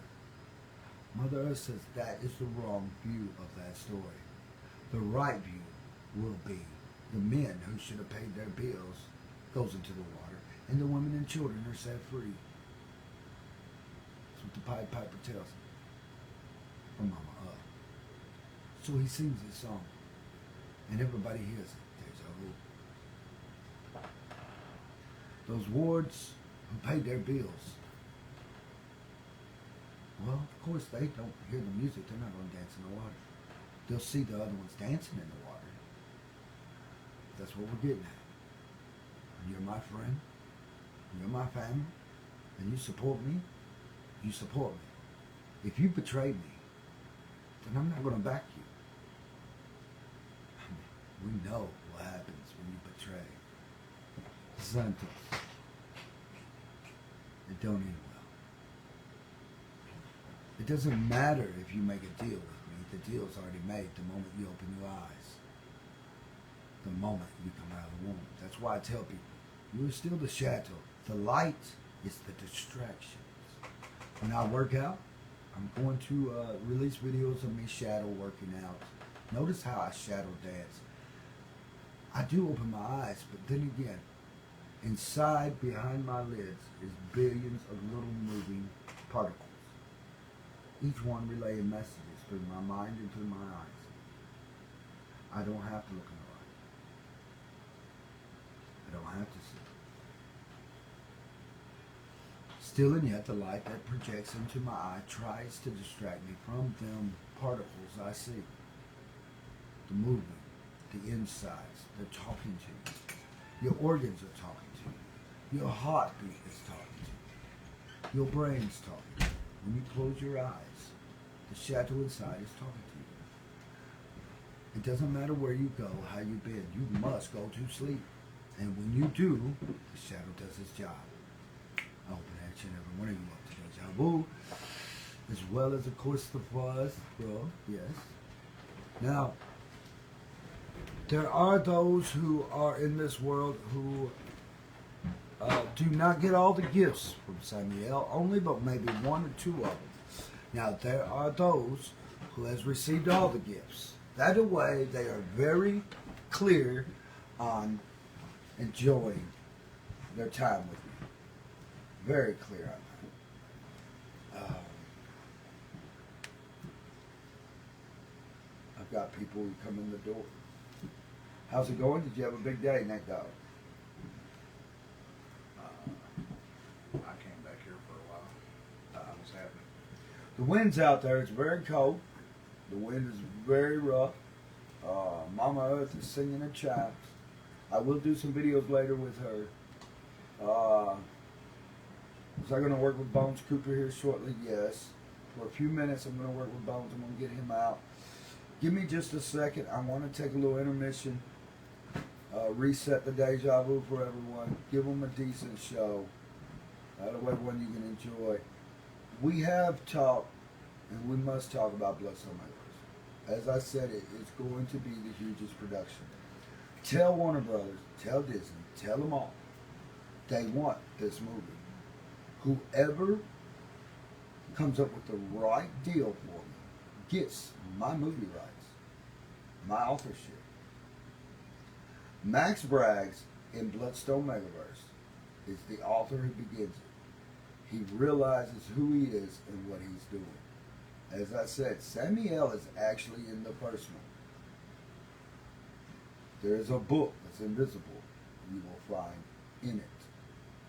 Mother Earth says that is the wrong view of that story. The right view will be the men who should have paid their bills goes into the water, and the women and children are set free. That's what the Pied Piper tells him from Mama Earth. So he sings this song, and everybody hears it. Dajavu. Those wards who paid their bills, well, of course they don't hear the music. They're not going to dance in the water. They'll see the other ones dancing in the water. That's what we're getting at. You're my friend. You're my family. And you support me. You support me. If you betray me, then I'm not going to back you. I mean, we know what happens when you betray. Santos. It don't end well. It doesn't matter if you make a deal with me. The deal's already made the moment you open your eyes. The moment you come out of the womb. That's why I tell people, you are still the shadow. The light is the distractions. When I work out, I'm going to release videos of me shadow working out. Notice how I shadow dance. I do open my eyes, but then again, inside, behind my lids, is billions of little moving particles. Each one relaying messages through my mind and through my eyes. I don't have to look in the light. I don't have to see. Still and yet, the light that projects into my eye tries to distract me from them particles I see. The movement, the insides, they're talking to you. Your organs are talking to you. Your heartbeat is talking to you. Your brain's talking to you. When you close your eyes, the shadow inside is talking to you. It doesn't matter where you go, how you've been. You must go to sleep. And when you do, the shadow does its job. I open each and every one of you up to Dajavu, as well as, of course, the fuzz. Well, yes. Now, there are those who are in this world who do not get all the gifts from Samuel, only but maybe one or two of them. Now, there are those who has received all the gifts. That way, they are very clear on enjoying their time with me. Very clear on that. I've got people who come in the door. How's it going? Did you have a big day, Nate Dog? I came back here for a while. What's happening? The wind's out there. It's very cold. The wind is very rough. Mama Earth is singing her chimes. I will do some videos later with her. Was I going to work with Bones Cooper here shortly? Yes. For a few minutes, I'm going to work with Bones. I'm going to get him out. Give me just a second. I want to take a little intermission. Reset the Dajavu for everyone. Give them a decent show. That way one you can enjoy. We have talked, and we must talk about Bloodstone Makers. As I said, it is going to be the hugest production. Tell Warner Brothers, tell Disney, tell them all. They want this movie. Whoever comes up with the right deal for me gets my movie rights, my authorship. Max Braggs in Bloodstone Megaverse is the author who begins it. He realizes who he is and what he's doing. As I said, Samuel is actually in the first one. There is a book that's invisible you will find in it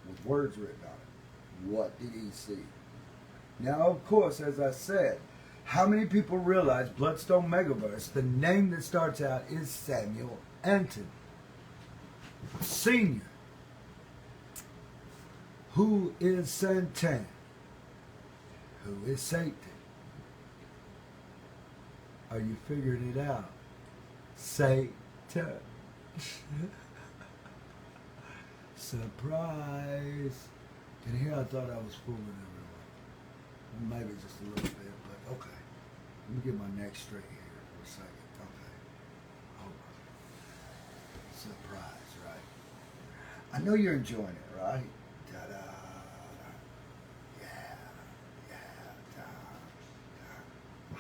with words written on it. What did he see? Now, of course, as I said, how many people realize Bloodstone Megaverse, the name that starts out is Samuel Anton Sr. Who is Satan? Who is Satan? Are you figuring it out? Satan. Surprise. And here I thought I was fooling everyone. Well, maybe just a little bit, but okay. Let me get my neck straight here for a second. Okay. Hold on. Surprise, right? I know you're enjoying it, right? Ta-da. Yeah. Yeah. Da, da.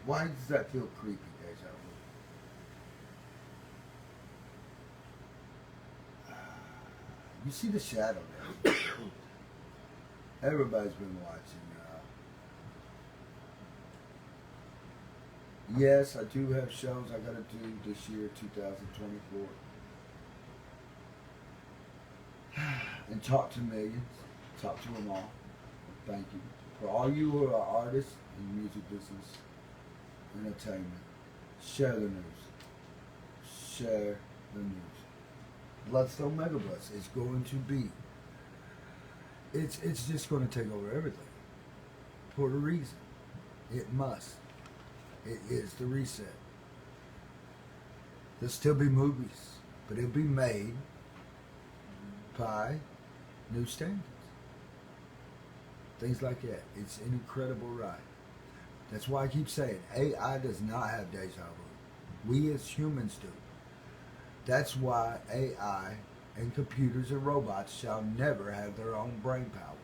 Why does that feel creepy, Dajavu? You see the shadow there. Everybody's been watching. Yes, I do have shows I gotta do this year, 2024. And talk to millions. Talk to them all. Thank you. For all you who are artists in the music business, entertainment, share the news. Share the news. Bloodstone Megablitz is going to be. It's just going to take over everything. For a reason. It must. It is the reset. There'll still be movies, but it'll be made by new standards. Things like that. It's an incredible ride. That's why I keep saying AI does not have deja vu. We as humans do. That's why AI and computers and robots shall never have their own brain power.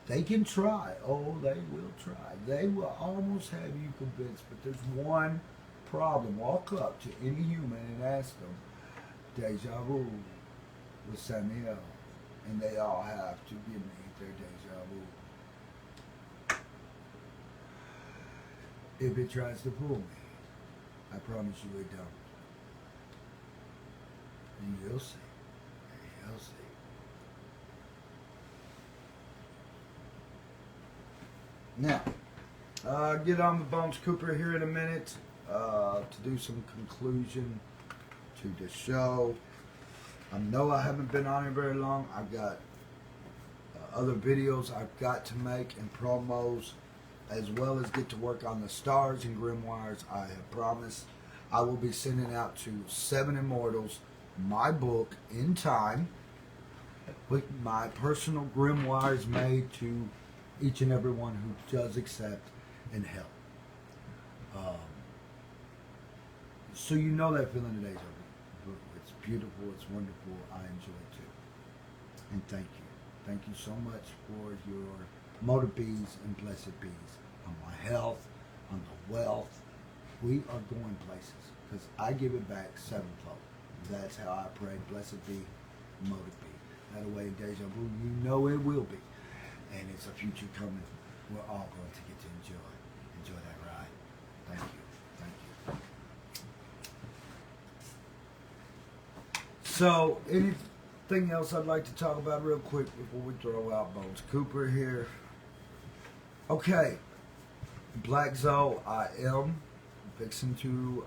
They can try. Oh, they will try. They will almost have you convinced. But there's one problem. Walk up to any human and ask them, deja vu with Samuel. And they all have to give me their deja vu. If it tries to fool me, I promise you it don't. And you'll see. You'll see. Now, get on with Bones Cooper here in a minute to do some conclusion to the show. I know I haven't been on it very long. I've got other videos I've got to make and promos, as well as get to work on the stars and grimoires. I have promised I will be sending out to 7 Immortals my book in time with my personal grimoires made to each and every one who does accept and help. So you know that feeling today, it's beautiful, it's wonderful, I enjoy it too. And thank you. Thank you so much for your motor bees and blessed bees on my health, on the wealth. We are going places because I give it back sevenfold. That's how I pray. Blessed be, motor bee. That way, deja vu, you know it will be. And it's a future coming. We're all going to get to enjoy that ride. Thank you. Thank you. So, anything else I'd like to talk about real quick before we throw out Bones Cooper here? Okay. Black Zoe, I am fixing to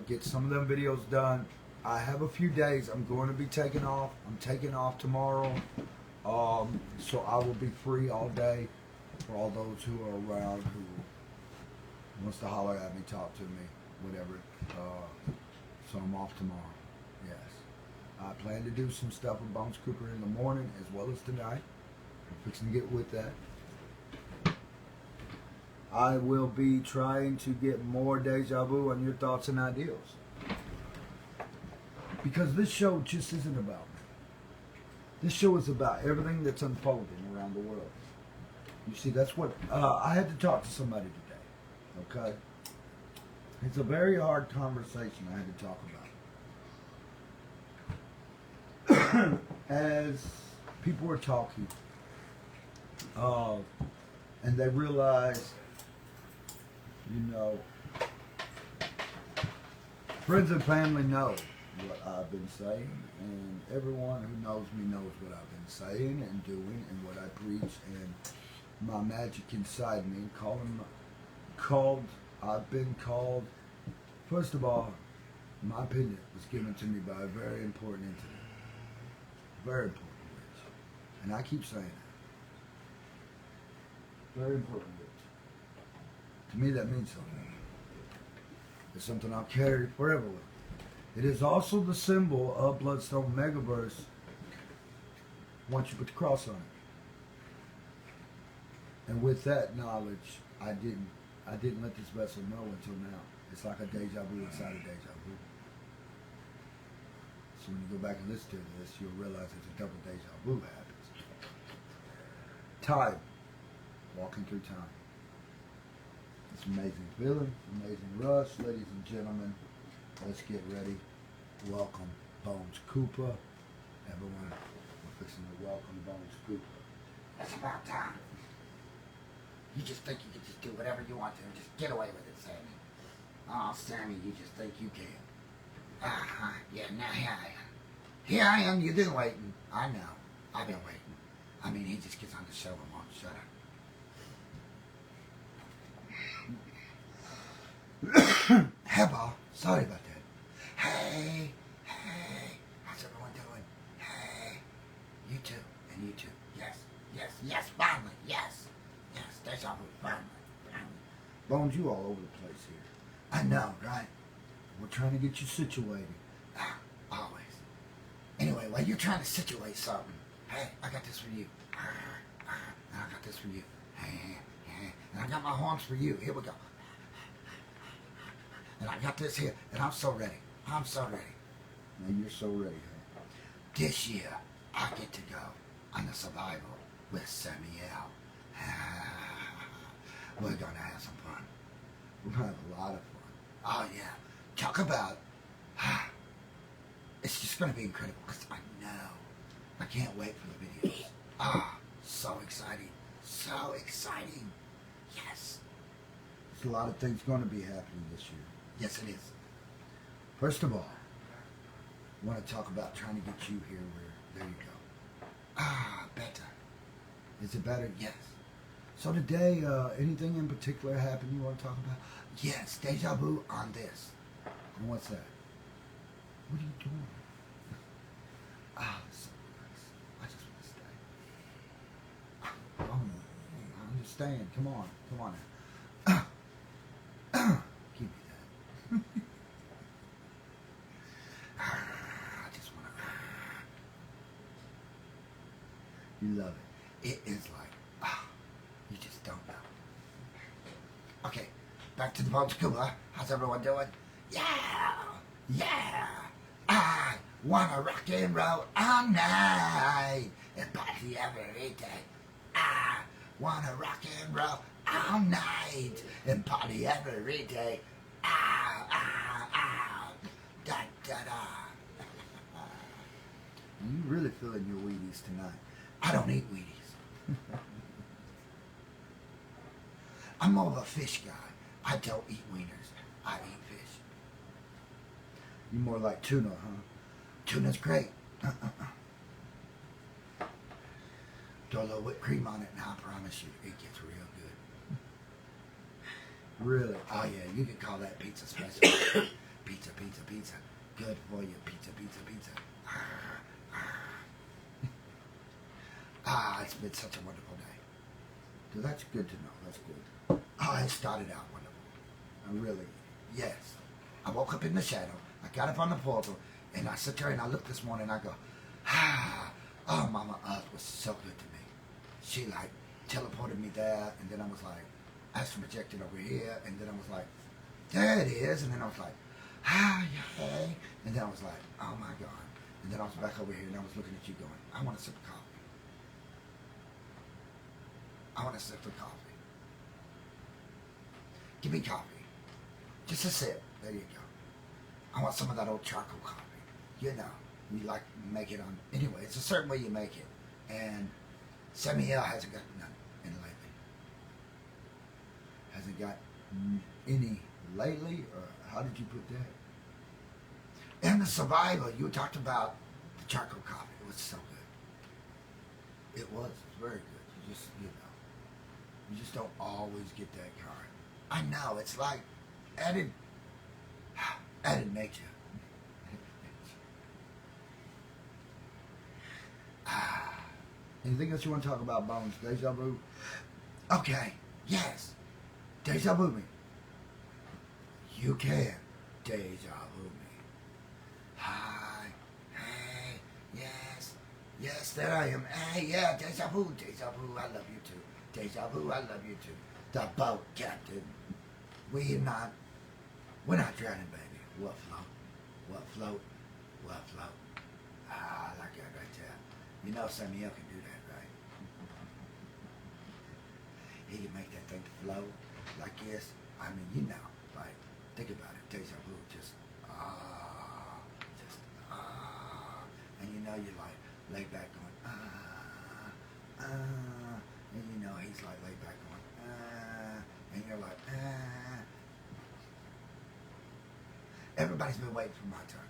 get some of them videos done. I have a few days. I'm going to be taking off. I'm taking off tomorrow. So I will be free all day for all those who are around who wants to holler at me, talk to me, whatever. So I'm off tomorrow. Yes. I plan to do some stuff with Bones Cooper in the morning as well as tonight. I'm fixing to get with that. I will be trying to get more deja vu on your thoughts and ideals. Because this show just isn't about me. This show is about everything that's unfolding around the world. You see, that's what... I had to talk to somebody today, okay? It's a very hard conversation I had to talk about. As people were talking, and they realized, you know, friends and family know what I've been saying, and everyone who knows me knows what I've been saying and doing and what I preach and my magic inside me. I've been called, first of all, my opinion was given to me by a very important entity. Very important witch. And I keep saying Very important gift. To me, that means something. It's something I'll carry forever with. It is also the symbol of Bloodstone Megaverse once you put the cross on it. And with that knowledge, I didn't let this vessel know until now. It's like a deja vu inside a deja vu. So when you go back and listen to this, you'll realize there's a double deja vu happens. Time. Walking through time. It's an amazing feeling, amazing rush. Ladies and gentlemen, let's get ready. Welcome Bones Cooper. Everyone, we're fixing to welcome Bones Cooper. It's about time. You just think you can just do whatever you want to and just get away with it, Sammy. Oh, Sammy, you just think you can. Yeah, now here I am. Here I am, you've been waiting. I know. I've been waiting. I mean, he just gets on the show and won't shut up. Hello. Sorry about that. Hey, how's everyone doing? Hey, you too, and you too. Yes, finally, yes, deja vu, finally. Bones, you all over the place here. I know, right? We're trying to get you situated. Always. Anyway, while you're trying to situate something, hey, I got this for you. And I got this for you. And I got my horns for you. Here we go. And I got this here, and I'm so ready. Now you're so ready, huh? This year, I get to go on the survival with Samuel. We're gonna have some fun. We're going to have a lot of fun. Oh yeah, talk about. It's just gonna be incredible because I know. I can't wait for the videos. So exciting, so exciting. Yes, There's a lot of things going to be happening this year. yes it is. First of all, I want to talk about trying to get you here where, there you go. Better. Is it better? Yes, So today, anything in particular happened you want to talk about? yes. Deja vu on this. And what's that? What are you doing? So nice. I just want to stay. I understand. Come on now. Give me that. I just wanna. You love it. It is like, you just don't know. Okay, back to the Bones Cuba. How's everyone doing? Yeah! I wanna rock and roll all night and party every day. I wanna rock and roll all night and party every day. Da da da. You really feeling your Wheaties tonight. I don't eat Wheaties. I'm more of a fish guy. I don't eat wieners. I eat fish. You more like tuna, huh? Tuna's great. Throw a little whipped cream on it, and I promise you, it gets real good. Really? Oh yeah, you could call that pizza special. Pizza. Good for you. Pizza. It's been such a wonderful day. So that's good to know. That's good. Oh, it started out wonderful. Really. Yes. I woke up in the shadow. I got up on the portal, and I sit there and I look this morning and I go, oh, Mama Earth was so good to me. She like teleported me there, and then I was like, astral projected over here, and then I was like, there it is, and then I was like, yeah, and then I was like, oh my God. And then I was back over here and I was looking at you going, I want a sip of coffee. Give me coffee. Just a sip. There you go. I want some of that old charcoal coffee. You know, we like to make it on. Anyway, it's a certain way you make it. And Samuel hasn't got none in lately. Hasn't got any lately? Or how did you put that? In the survival, you talked about the charcoal coffee. It was so good. It was. It's very good. You just, you just don't always get that card. I know, it's like added nature. Anything else you want to talk about, Bones? Deja vu? Okay, yes. Deja vu me. You can deja vu me. Hi. Hey. Yes. Yes, there I am. Hey, yeah, deja vu. Deja vu, I love you too. Deja vu, I love you too. The boat captain. We're not drowning, baby. We'll float. We'll float. We'll float. Ah, I like that right there. You know Samuel can do that, right? He can make that thing float like this. I mean, you know, like, think about it. Deja vu, just, and you know you're like, laid back going, and you know he's like laid back going, and you're like, Everybody's been waiting for my turn.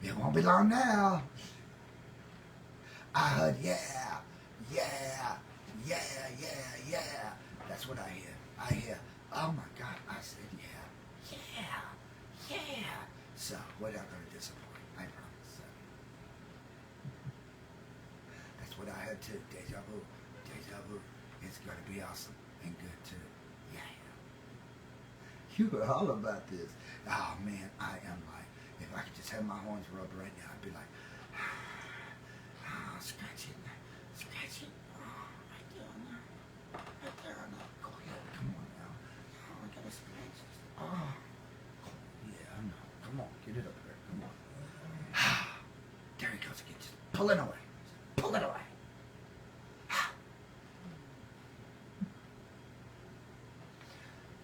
It won't be long now. I heard, yeah, yeah, yeah, yeah, yeah. That's what I hear. I hear, oh my God. I said, yeah, yeah, yeah. So, we're not going to disappoint. I promise. That's what I heard too. Deja vu. Deja vu. It's going to be awesome and good too. Yeah. You were all about this. Oh man, I am like, if I could just have my horns rubbed right now, I'd be like, scratch it, right there on there, right there on there. Go ahead, come on now. Oh, I gotta scratch this. Oh, yeah, I know. Come on, get it up there. Come on. There he goes again. Just pull it away. Pull it away.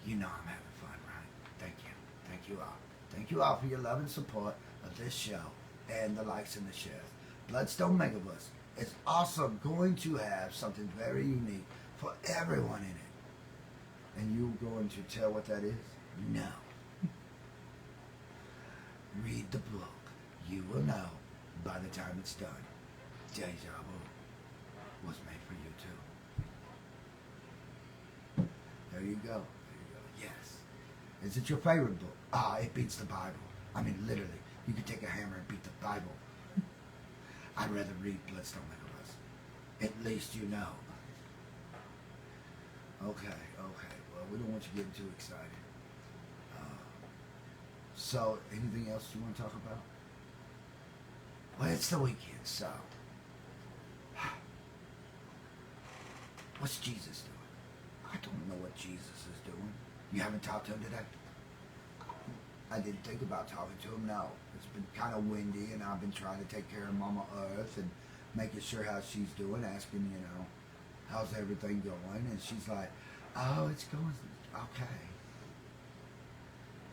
You know I'm having fun, right? Thank you. Thank you all. Thank you all for your love and support of this show and the likes and the shares. Bloodstone Megabus is also going to have something very unique for everyone in it. And you going to tell what that is? No. Read the book. You will know by the time it's done. Deja Vu was made for you too. There you go. Yes. Is it your favorite book? It beats the Bible. I mean, literally. You could take a hammer and beat the Bible. I'd rather read Bloodstone Megabus. At least you know. Okay. Well, we don't want you getting too excited. So, anything else you want to talk about? Well, it's the weekend, so. What's Jesus doing? I don't know what Jesus is doing. You haven't talked to him today? I didn't think about talking to him, no. It's been kind of windy, and I've been trying to take care of Mama Earth and making sure how she's doing, asking, you know, how's everything going? And she's like, oh, it's going okay.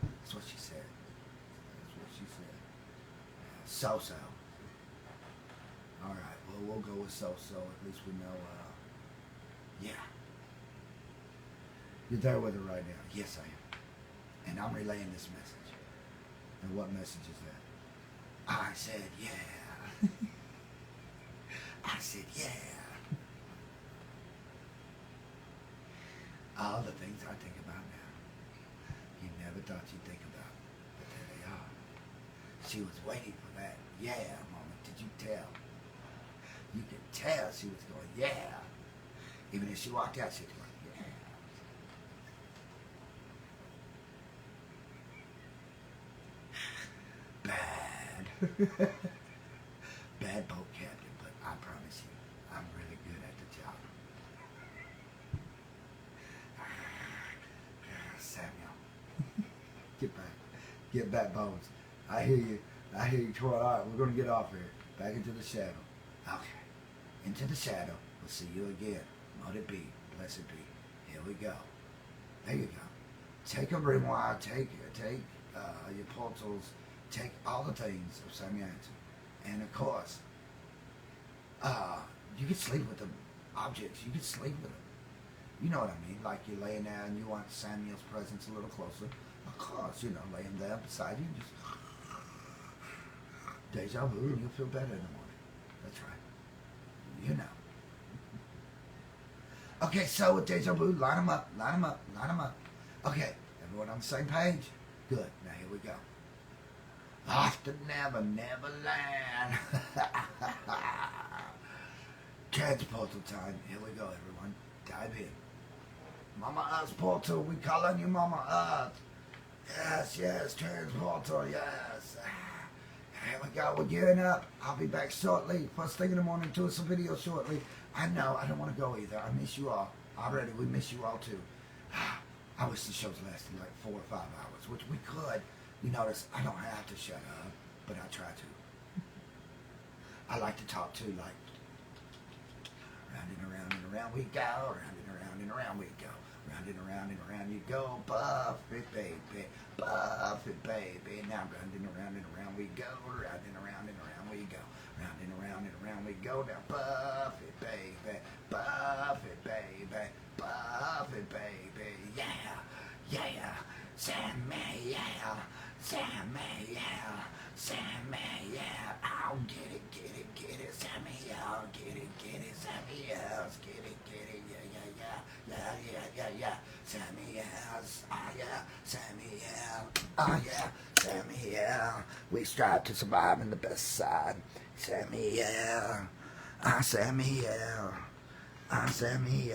That's what she said. That's what she said. So-so. All right, well, we'll go with so-so. At least we know, yeah. You're there with her right now. Yes, I am. And I'm relaying this message. And what message is that? I said, yeah. I said, yeah. All the things I think about now, you never thought you'd think about, but there they are. She was waiting for that yeah moment. Did you tell? You could tell she was going, yeah. Even if she walked out, she was going, bad. Bad boat captain, but I promise you, I'm really good at the job. Samuel. Get back, Bones. I hear you, Troy. All right, we're going to get off here. Back into the shadow. Okay. Into the shadow. We'll see you again. Mote it be. Blessed be. Here we go. There you go. Take a rewind. Take your portals. Take all the things of Samuel. And of course, you can sleep with them. Objects. You can sleep with them. You know what I mean? Like you're laying there and you want Samuel's presence a little closer. Of course, you know, lay him there beside you. Just deja vu, and you'll feel better in the morning. That's right. You know. Okay, so with deja vu, line them up. Okay, everyone on the same page? Good. Now here we go. Off to Never Land. It's portal time. Here we go, everyone. Dive in. Mama Earth's portal. We call on you, Mama Earth. Yes, yes, transportal, yes. Here we go. We're gearing up. I'll be back shortly. First thing in the morning, do some video shortly. I know. I don't want to go either. I miss you all. Already, we miss you all too. I wish the shows lasted like 4 or 5 hours, which we could. You notice I don't have to shut up, but I try to. I like to talk too, like round and around we go, round and around we go, round and around you go, Buffett baby, Buffett baby. Now round and around we go, round and around we go, round and around we go. Now Buffett baby, Buffett baby, Buffett baby, yeah, yeah, Sammy, yeah, Sammy, yeah, Sammy, yeah. Oh, get it, Sammy, yeah, get it, Sammy, yes, get it, yeah, Sammy, yes, oh yeah, Sammy, yeah, oh yeah, Sammy, yeah. We strive to survive in the best side, Sammy, yeah, Sammy, yeah, Sammy, yeah.